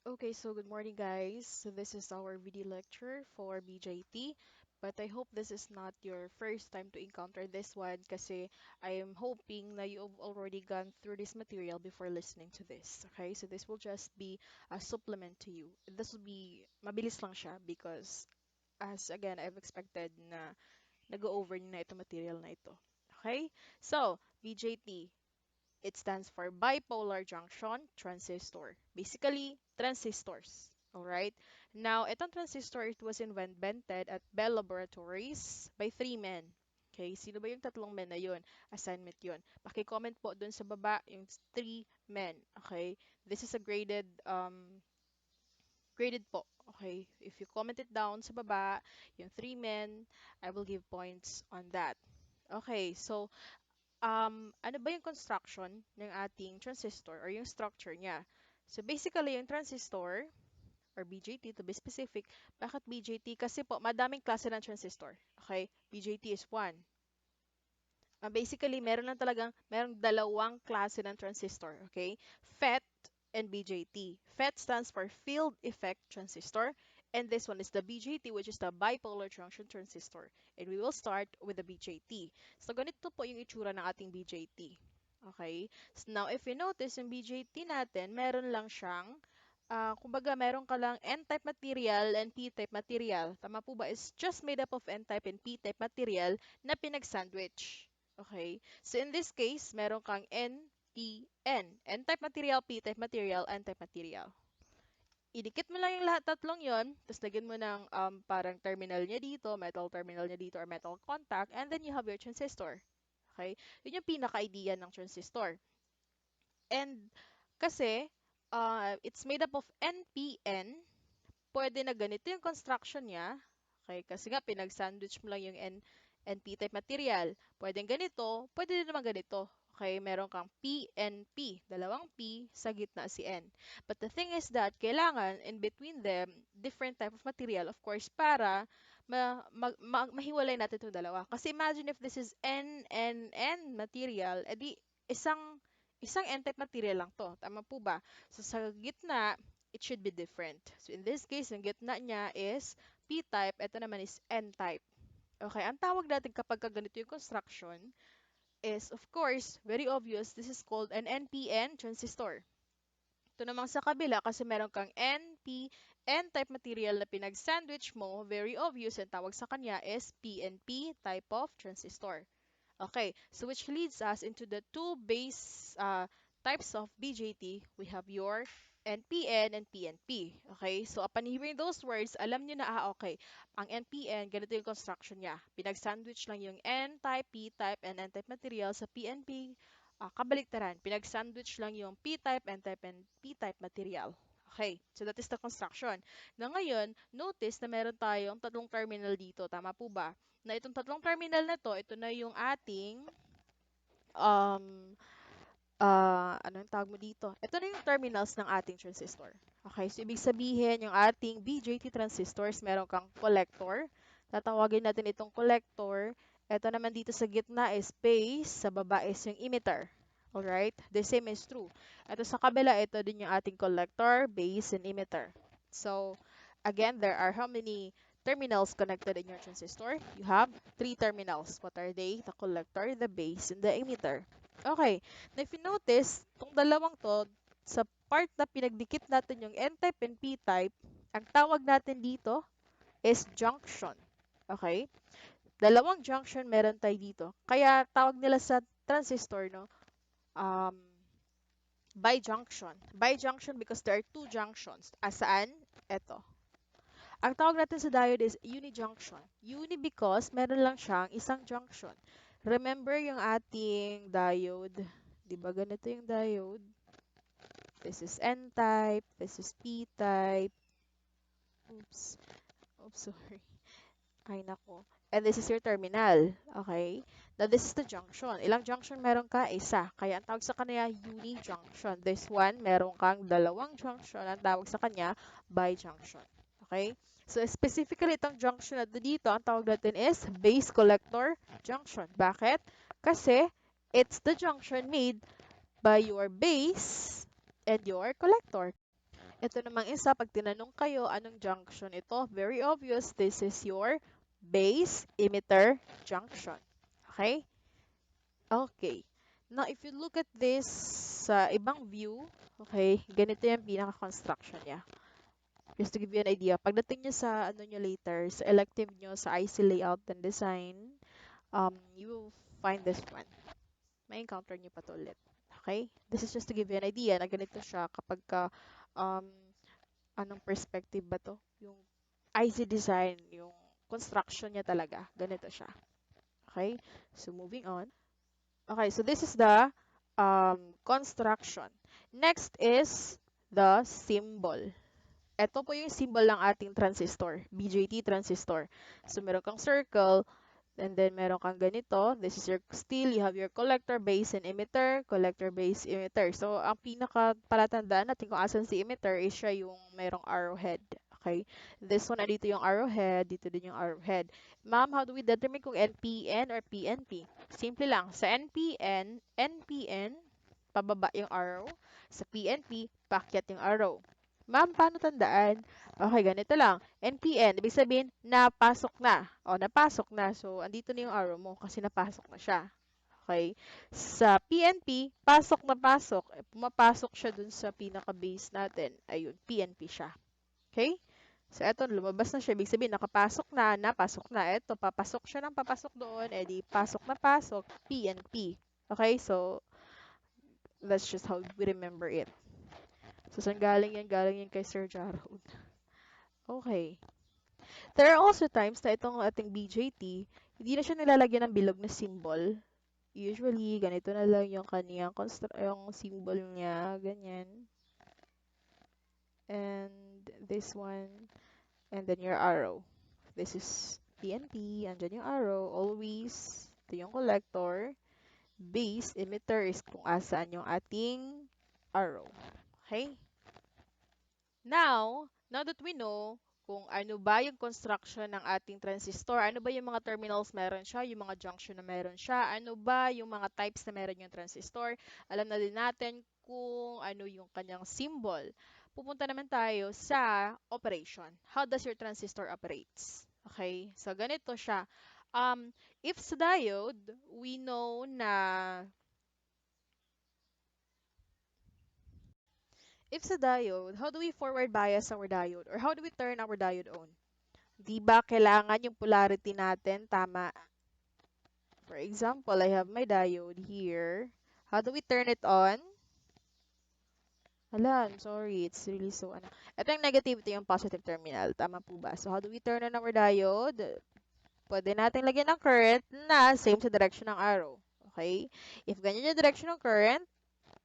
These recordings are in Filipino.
Okay, so good morning, guys. So this is our video lecture for BJT, but I hope this is not your first time to encounter this one kasi I am hoping that you've already gone through this material before listening to this. Okay, so this will just be a supplement to you. This will be mabilis lang siya because as again, I've expected na nag-go over na ito material na ito. Okay, so BJT. It stands for bipolar junction transistor. Basically, transistors. Alright? Now, itong transistor, it was invented at Bell Laboratories by three men. Okay, sino ba yung tatlong men na yun? Assignment yun. Paki-comment po dun sa baba yung three men. Okay? This is a graded po. Okay? If you comment it down sa baba, yung three men, I will give points on that. Okay, so ano ba yung construction ng ating transistor or yung structure niya? So basically, yung transistor or BJT to be specific, bakit BJT? Kasi po, madaming klase ng transistor. Okay? BJT is one. Basically, merong dalawang klase ng transistor. Okay? FET and BJT. FET stands for Field Effect Transistor. And this one is the BJT, which is the Bipolar Junction Transistor. And we will start with the BJT. So, ganito po yung itsura ng ating BJT. Okay? So, now, if you notice, yung BJT natin, meron lang siyang kumbaga, meron ka lang N-type material and P-type material. Tama po ba? It's just made up of N-type and P-type material na pinag-sandwich. Okay? So, in this case, meron kang N, P, N. N-type material, P-type material, N-type material. Idikit mo lang yung lahat tatlong yon, tapos lagyan mo ng parang terminal niya dito, metal terminal niya dito, or metal contact, and then you have your transistor. Okay? Yun yung pinaka-idea ng transistor. And kasi, it's made up of NPN, pwede na ganito yung construction niya. Okay, kasi nga pinag-sandwich mo lang yung NP-type material. Pwedeng ganito, pwede din naman ganito. Okay, meron kang PNP, dalawang P, sa gitna si N. But the thing is that, kailangan in between them, different type of material, of course, para mahiwalay natin itong dalawa. Kasi imagine if this is N material, edi isang N-type material lang to. Tama po ba? So, sa gitna, it should be different. So, in this case, yung gitna niya is P-type, ito naman is N-type. Okay, ang tawag natin kapag ganito yung construction is, of course, very obvious, this is called an NPN transistor. Ito namang sa kabila, kasi meron kang NP, N-type material na pinag-sandwich mo, very obvious, ang tawag sa kanya is PNP type of transistor. Okay, so which leads us into the two base types of BJT. We have your NPN and PNP. Okay, so upon hearing those words, alam nyo na, okay, ang NPN, ganito yung construction niya. Pinag-sandwich lang yung N-type, P-type, and N-type material sa PNP. Kabaliktaran, pinag-sandwich lang yung P-type, N-type, and P-type material. Okay, so that is the construction. Na ngayon, notice na meron tayong tatlong terminal dito. Tama po ba? Na itong tatlong terminal na to, ito na yung ating um, anong tawag mo dito? Ito na yung terminals ng ating transistor. Okay, so ibig sabihin, yung ating BJT transistors, meron kang collector. Tatawagin natin itong collector. Ito naman dito sa gitna is base, sa baba is yung emitter. Alright? The same is true. Ito sa kabila, ito din yung ating collector, base, and emitter. So, again, there are how many terminals connected in your transistor? You have three terminals. What are they? The collector, the base, and the emitter. Okay. Now, if you notice, itong dalawang to, sa part na pinagdikit natin yung N-type and P-type, ang tawag natin dito is junction. Okay? Dalawang junction meron tayo dito. Kaya tawag nila sa transistor, no? Bijunction. Bijunction because there are two junctions. Asaan? Ito. Ang tawag natin sa diode is unijunction. Uni because meron lang siyang isang junction. Remember yung ating diode. Di ba ganito yung diode? This is N-type. This is P-type. Oops. Oops, sorry. Ay, nako. And this is your terminal. Okay? Now, this is the junction. Ilang junction meron ka? Isa. Kaya ang tawag sa kanya, unijunction. This one, meron kang dalawang junction. Ang tawag sa kanya, bijunction. Okay? So, specifically, itong junction na dito, ang tawag natin is base collector junction. Bakit? Kasi, it's the junction made by your base and your collector. Ito namang isa, pag tinanong kayo, anong junction ito? Very obvious, this is your base emitter junction. Okay? Okay. Now, if you look at this sa ibang view, okay, ganito yung pinaka-construction niya. Just to give you an idea, pagdating nyo sa ano nyo later, sa elective nyo, sa IC layout and design, you will find this one. May encounter nyo pa to ulit. Okay? This is just to give you an idea na ganito siya kapag ka, um, anong perspective ba to? Yung IC design, yung construction niya talaga. Ganito siya. Okay? So, moving on. Okay, so this is the construction. Next is the symbol. Ito po yung symbol ng ating transistor, BJT transistor. So, meron kang circle, and then meron kang ganito. This is your still, you have your collector, base, and emitter. Collector, base, emitter. So, ang pinaka palatandaan natin kung asan si emitter is siya yung merong arrowhead. Okay? This one, dito yung arrowhead. Dito din yung arrowhead. Ma'am, how do we determine kung NPN or PNP? Simple lang. Sa NPN, pababa yung arrow. Sa PNP, paakyat yung arrow. Ma'am, paano tandaan? Okay, ganito lang. NPN, ibig sabihin, napasok na. O, napasok na. So, andito na yung arrow mo kasi napasok na siya. Okay? Sa PNP, pasok na pasok. Pumapasok siya dun sa pinaka-base natin. Ayun, PNP siya. Okay? So, eto, lumabas na siya. Ibig sabihin, nakapasok na, napasok na. Eto, papasok siya ng papasok doon. Edi, pasok na pasok, PNP. Okay? So, that's just how we remember it. So, saan galing yan? Galing yan kay Sir Jarrod. Okay. There are also times na itong ating BJT, hindi na siya nilalagyan ng bilog na symbol. Usually, ganito na lang yung kaniyang yung symbol niya, ganyan. And this one, and then your arrow. This is PNP, andyan yung arrow, always. Ito yung collector. Base, emitter is kung asaan yung ating arrow. Okay? Now that we know kung ano ba yung construction ng ating transistor, ano ba yung mga terminals meron siya, yung mga junction na meron siya, ano ba yung mga types na meron yung transistor, alam na din natin kung ano yung kanyang symbol. Pupunta naman tayo sa operation. How does your transistor operates? Okay, so ganito siya. If sa diode, we know na if sa diode, how do we forward bias our diode? Or how do we turn our diode on? Di ba kailangan yung polarity natin tama? For example, I have my diode here. How do we turn it on? Hala, I'm sorry. It's really so, ano. Ito yung negative, ito yung positive terminal. Tama po ba? So, how do we turn on our diode? Pwede natin lagyan ng current na same sa direction ng arrow. Okay? If ganyan yung direction ng current,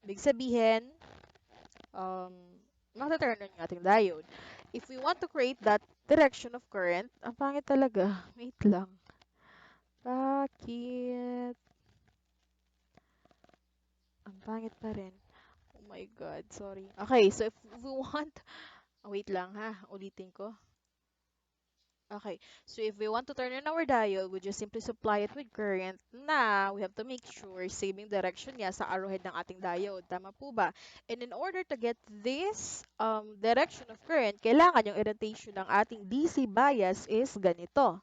big sabihin, um, mata-turn on yung ating diode. If we want to create that direction of current, ang pangit talaga. Wait lang. Bakit? Ang pangit pa rin. Oh my God, sorry. Okay, so if we want... wait lang ha, ulitin ko. Okay, so if we want to turn on our diode, we just simply supply it with current na we have to make sure saving direction niya sa arrowhead ng ating diode. Tama po ba? And in order to get this direction of current, kailangan yung orientation ng ating DC bias is ganito.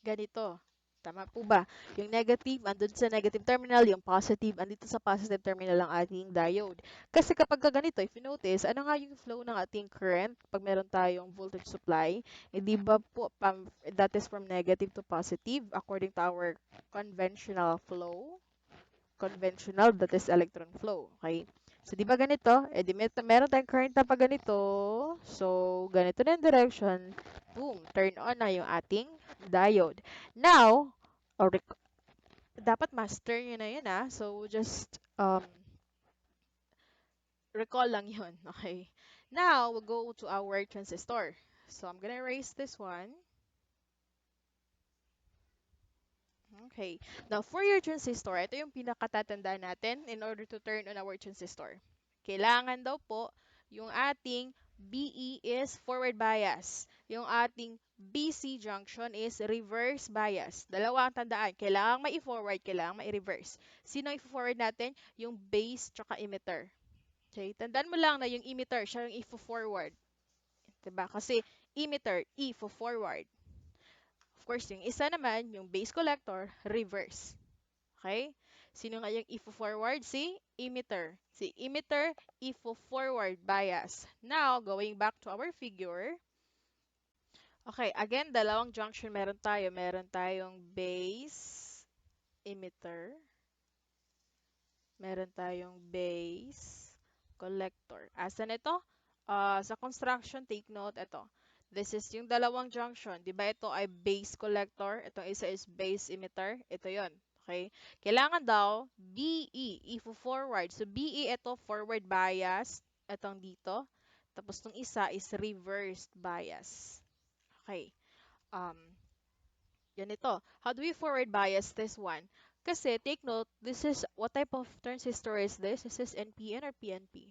Ganito. Tama po ba? Yung negative, andun sa negative terminal, yung positive, andito sa positive terminal ang ating diode. Kasi kapag ganito, if you notice, ano nga yung flow ng ating current pag meron tayong voltage supply? Di ba po, that is from negative to positive according to our conventional flow. Conventional, that is electron flow. Okay? So, di ba ganito? Eh, di meron tayong current na pa ganito. So, ganito na yung direction. Boom, turn on na yung ating diode. Now, or dapat master nyo na yun ah. So, just recall lang yun. Okay. Now, we'll go to our transistor. So, I'm gonna erase this one. Okay. Now, for your transistor, ito yung pinakatatandaan natin in order to turn on our transistor. Kailangan daw po yung ating BE is forward bias. Yung ating BC junction is reverse bias. Dalawa ang tandaan. Kailangan mai-forward, kailangan mai-reverse. Sino i-forward natin? Yung base tsaka emitter. Okay, tandaan mo lang na yung emitter, siya yung i-forward. Diba? Kasi emitter, i-forward. Of course, yung isa naman, yung base collector, reverse. Okay? Sino nga yung i-forward? Si emitter. Si emitter, i-forward bias. Now, going back to our figure. Okay, again, dalawang junction meron tayo. Meron tayong base, emitter. Meron tayong base, collector. Asan ito? Sa construction, take note, ito. This is yung dalawang junction. Di ba ito ay base collector? Itong isa is base emitter. Ito yon. Okay? Kailangan daw, BE, i-forward. So, BE, ito, forward bias. Itong dito. Tapos, itong isa is reversed bias. Okay. Um, Yan ito. How do we forward bias this one? Kasi, take note, this is, what type of transistor is this? Is this NPN or PNP?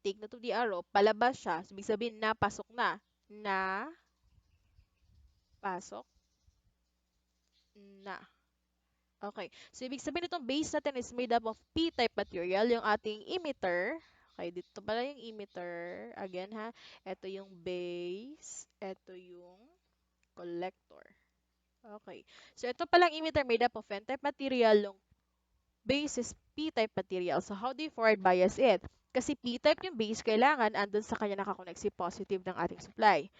Take note of the arrow, palabas siya. So, ibig sabihin, napasok na. Na, pasok, na. Okay. So, ibig sabihin itong base natin is made up of P-type material, yung ating emitter. Okay, dito pala yung emitter. Again, ha. Ito yung base. Ito yung collector. Okay. So, ito palang emitter made up of N-type material, yung base is P-type material. So, how do you forward bias it? Kasi P-type yung base, kailangan andun sa kanya nakakonect si positive ng ating supply.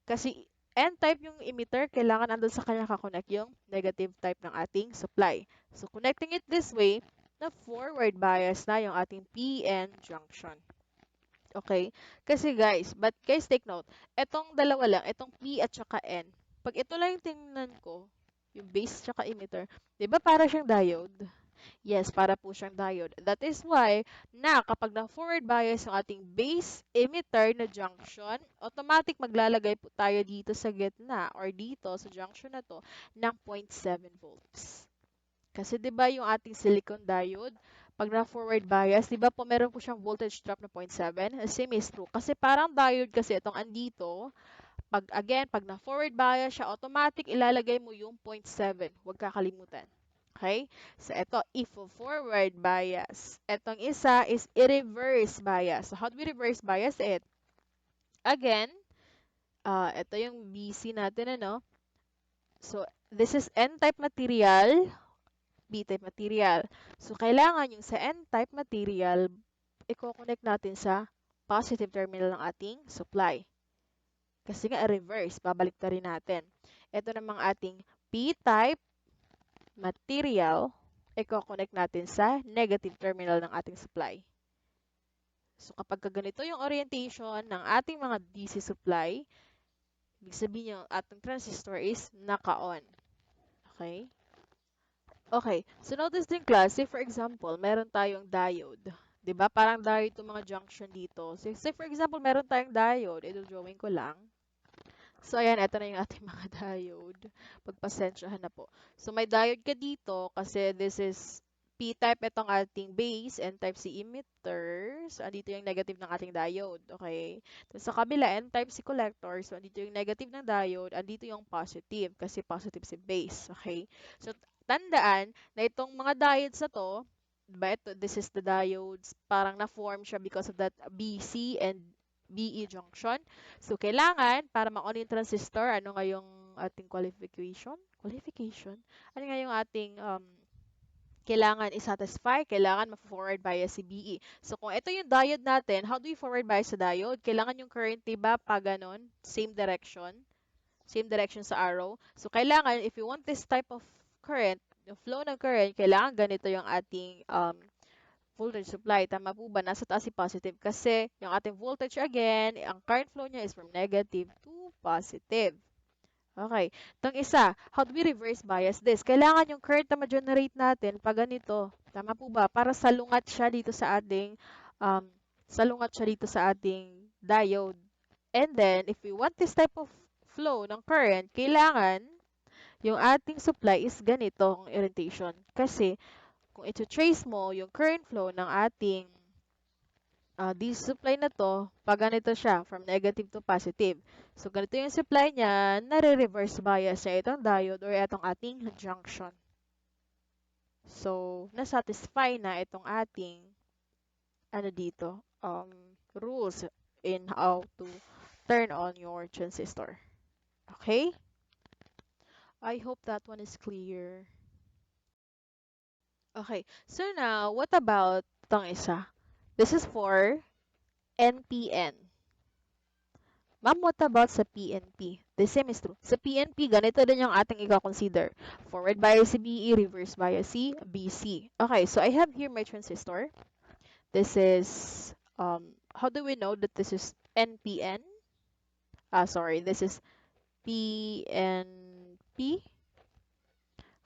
Kasi N-type yung emitter, kailangan andun sa kanya nakakonect yung negative type ng ating supply. So, connecting it this way, na forward bias na yung ating PN junction. Okay? Kasi guys, take note, etong dalawa lang, etong P at saka N, pag ito lang yung tingnan ko, yung base at saka emitter, di ba para siyang diode? Yes, para po siyang diode. That is why na kapag na-forward bias yung ating base emitter na junction, automatic maglalagay po tayo dito sa gitna or dito sa junction na to ng 0.7 volts. Kasi 'di ba yung ating silicon diode, pag na-forward bias, 'di ba po meron po siyang voltage drop na 0.7? Same is true. Kasi parang diode kasi itong andito, pag na-forward bias siya, automatic ilalagay mo yung 0.7. Huwag kakalimutan. Okay? So, ito, if-forward bias. Etong isa is i-reverse bias. So, how do we reverse bias it? Again, ito yung BC natin, ano? So, this is N-type material, B-type material. So, kailangan yung sa N-type material, i-connect natin sa positive terminal ng ating supply. Kasi nga, reverse, babalik na rin natin. Ito namang ating P-type material, i-connect natin sa negative terminal ng ating supply. So, kapag ganito yung orientation ng ating mga DC supply, ibig sabihin yung ating transistor is naka-on. Okay? Okay. So, notice din class, say for example, meron tayong diode. 'Di ba? Parang diode itong mga junction dito. So, say for example, meron tayong diode. Ito, drawing ko lang. So, ayan, ito na yung ating mga diode. Pagpasensyahan na po. So, may diode ka dito kasi this is P-type itong ating base, N-type si emitter. So, andito yung negative ng ating diode. Okay? Tapos sa kabila, N-type si collector. So, andito yung negative ng diode. Andito yung positive kasi positive si base. Okay? So, tandaan na itong mga diodes na to, diba, this is the diodes, parang na-form siya because of that BC and BE junction. So, kailangan, para ma-on yung transistor, ano nga yung ating qualification? Qualification? Ano nga yung ating kailangan i-satisfy? Kailangan ma-forward bias si BE. So, kung ito yung diode natin, how do we forward bias sa diode? Kailangan yung current, diba, pa ganon, same direction sa arrow. So, kailangan, if you want this type of current, yung flow ng current, kailangan ganito yung ating voltage supply. Tama po ba? Nasa taas si positive. Kasi yung ating voltage again, ang current flow niya is from negative to positive. Okay. Itong isa, how do we reverse bias this? Kailangan yung current na ma-generate natin pag ganito. Tama po ba? Para salungat siya dito sa ating diode. And then, if we want this type of flow ng current, kailangan yung ating supply is ganito ang orientation. Kasi, kung ito-trace mo yung current flow ng ating DC supply na to, pag ganito siya, from negative to positive. So, ganito yung supply niya, nare-reverse bias niya itong diode or itong ating junction. So, nasatisfy na itong ating, ano dito, um, rules in how to turn on your transistor. Okay? I hope that one is clear. Okay, so now, what about tong isa? This is for NPN. Ma'am, what about sa PNP? The same is true. Sa PNP, ganito din yung ating i-consider. Forward bias si BE, reverse bias si BC. Okay, so I have here my transistor. This is, how do we know that this is NPN? Sorry, this is PNP.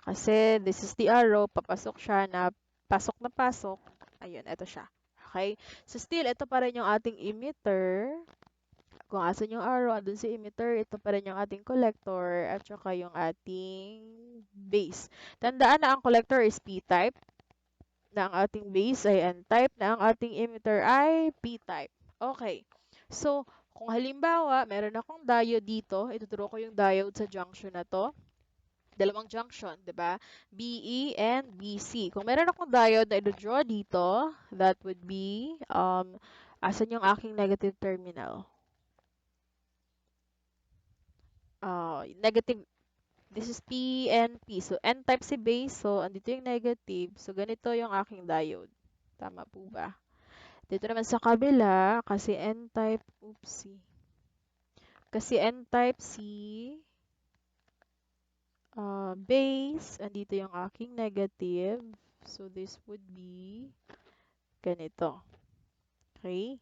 Kasi this is the arrow, papasok siya na pasok. Ayun, ito siya. Okay? So still, ito pa rin yung ating emitter. Kung asan yung arrow, andun si emitter, ito pa rin yung ating collector, at saka yung ating base. Tandaan na ang collector is P-type, na ang ating base ay N-type, na ang ating emitter ay P-type. Okay. So, kung halimbawa, meron akong diode dito, ituturo ko yung diode sa junction na to. Dalawang junction, 'di ba? BE and BC. Kung meron akong diode na i-draw dito, that would be asan yung aking negative terminal? Negative, this is P and P. So N type si base, so andito yung negative. So ganito yung aking diode. Tama po ba? Dito naman sa kabila, kasi N type, oopsie. Kasi N type si base, andito yung aking negative. So this would be ganito. Okay?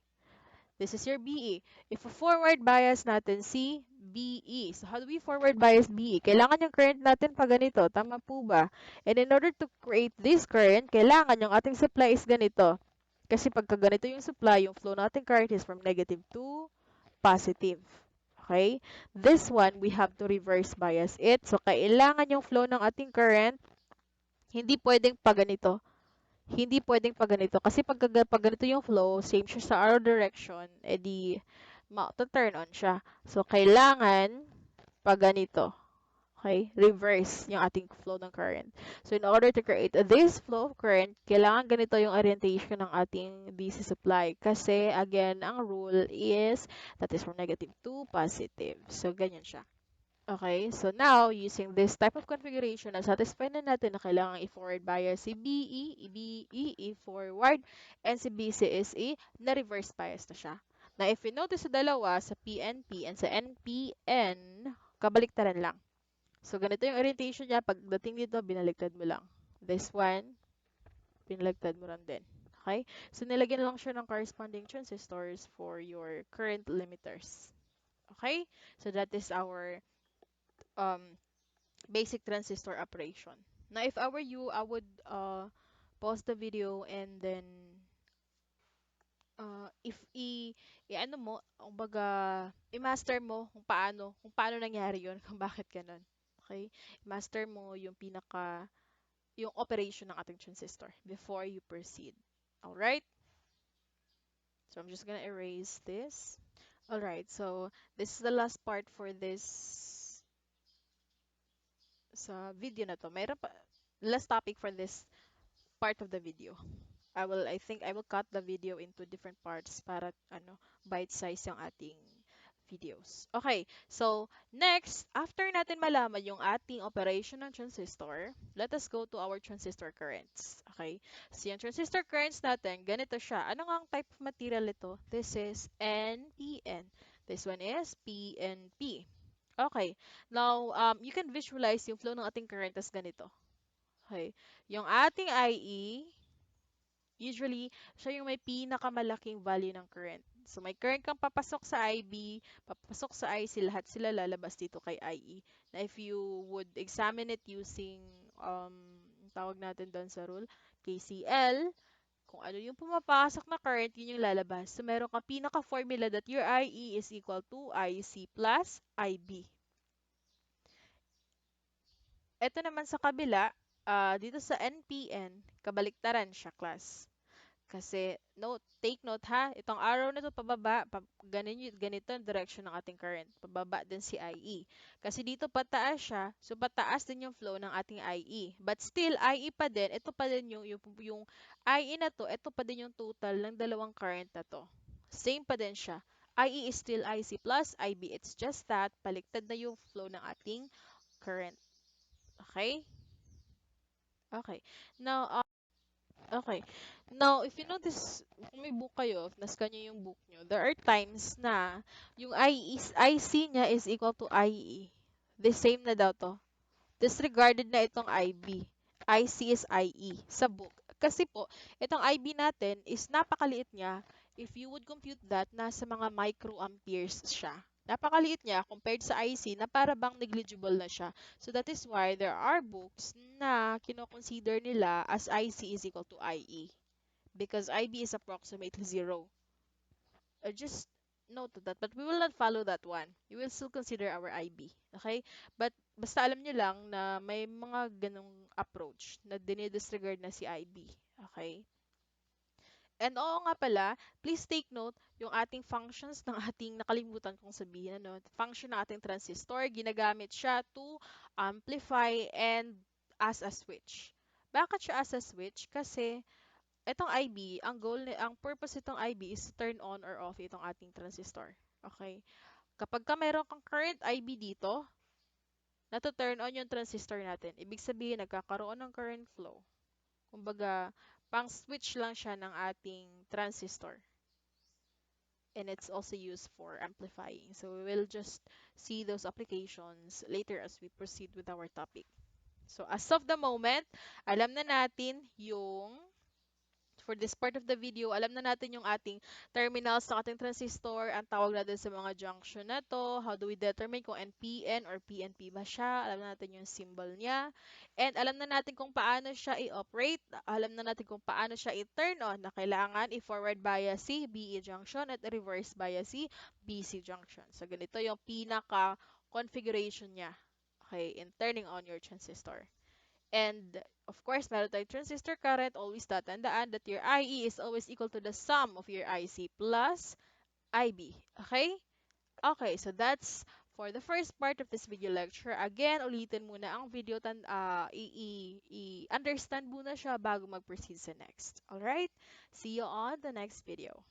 This is your BE. If forward bias natin si BE. So how do we forward bias BE? Kailangan yung current natin pa ganito. Tama po ba? And in order to create this current, kailangan yung ating supply is ganito. Kasi pagka ganito yung supply, yung flow natin current is from negative to positive. Okay? This one, we have to reverse bias it. So kailangan yung flow ng ating current, hindi pwedeng pa ganito. Hindi pwedeng pag ganito. Kasi pag ganito yung flow, same siya sa arrow direction, edi turn on siya. So, kailangan pag ganito. Okay? Reverse yung ating flow ng current. So, in order to create this flow of current, kailangan ganito yung orientation ng ating DC supply. Kasi, again, ang rule is that is from negative to positive. So, ganyan siya. Okay, so now, using this type of configuration, na-satisfy na natin na kailangan i-forward bias si BE, BE, i-forward, and si BCSE, na-reverse bias na siya. Na if you notice sa dalawa, sa PNP and sa NPN, kabaliktaran lang. So, ganito yung orientation niya. Pagdating dito, binaliktad mo lang. This one, binaliktad mo lang din. Okay? So, nilagyan lang siya ng corresponding transistors for your current limiters. Okay? So, that is our um, basic transistor operation. Now, if I were you, I would pause the video and then if i-ano mo, kumbaga, i-master mo kung paano nangyari yun, kung bakit ganun. Okay? Master mo yung yung operation ng ating transistor before you proceed. Alright? So, I'm just gonna erase this. Alright, so this is the last part for this sa video na to. Mayroon pa, last topic for this part of the video. I think I will cut the video into different parts para bite size yung ating videos. Okay, so next, after natin malaman yung ating operation ng transistor, let us go to our transistor currents. Okay, so yung transistor currents natin, ganito siya. Ano nga ang type of material ito? This is NPN. This one is PNP. Okay, now you can visualize yung flow ng ating current as ganito. Okay, yung ating IE, usually, siya yung may pinakamalaking value ng current. So, may current kang papasok sa IB, papasok sa IC, lahat sila lalabas dito kay IE. Na if you would examine it using, tawag natin doon sa rule, KCL, kung ano yung pumapasok na current, yun yung lalabas. So, meron kang pinaka-formula that your IE is equal to IC plus IB. Ito naman sa kabila, dito sa NPN, kabaliktaran siya, class. Kasi, take note ha, itong arrow na to pababa, ganito ang direction ng ating current. Pababa din si IE. Kasi dito pataas siya, so pataas din yung flow ng ating IE. But still, IE pa din, ito pa din yung IE na to, ito pa din yung total ng dalawang current na to. Same pa din siya. IE is still IC plus IB. It's just that, baliktad na yung flow ng ating current. Okay? Okay. Now, okay. Now, if you notice, kung may book kayo, if nascan nyo yung book nyo, there are times na yung IC niya is equal to IE. The same na daw to. Disregarded na itong IB. IC is IE sa book. Kasi po, itong IB natin is napakaliit niya. If you would compute that, nasa mga microamperes siya. Napakaliit niya compared sa IC na para bang negligible na siya. So that is why there are books na kino-consider nila as IC is equal to IE because IB is approximately 0. Just note that, but we will not follow that one. We will still consider our IB. Okay? But basta alam nyo lang na may mga ganong approach na dinidisregard na si IB. Okay? And oo nga pala, please take note yung ating functions ng ating nakalimutan kong sabihin. Ano? Function ng ating transistor, ginagamit siya to amplify and as a switch. Bakit siya as a switch? Kasi itong IB, ang purpose itong IB is to turn on or off itong ating transistor. Okay? Kapag meron kang current IB dito, nato-turn on yung transistor natin. Ibig sabihin, nagkakaroon ng current flow. Kumbaga, pang-switch lang siya ng ating transistor. And it's also used for amplifying. So we will just see those applications later as we proceed with our topic. So as of the moment, alam na natin yung for this part of the video, alam na natin yung ating terminals ng ating transistor, ang tawag natin sa mga junction na to, how do we determine kung NPN or PNP ba siya, alam na natin yung symbol niya, and alam na natin kung paano siya i-operate, alam na natin kung paano siya i-turn on, na kailangan i-forward bias si BE junction at reverse bias si BC junction. So, ganito yung pinaka-configuration niya, okay, in turning on your transistor. And of course, meron tayong transistor current, always tatandaan that your IE is always equal to the sum of your IC plus IB. Okay? Okay, so that's for the first part of this video lecture. Again, ulitin muna ang video, i-understand muna siya bago mag-proceed sa next. Alright? See you on the next video.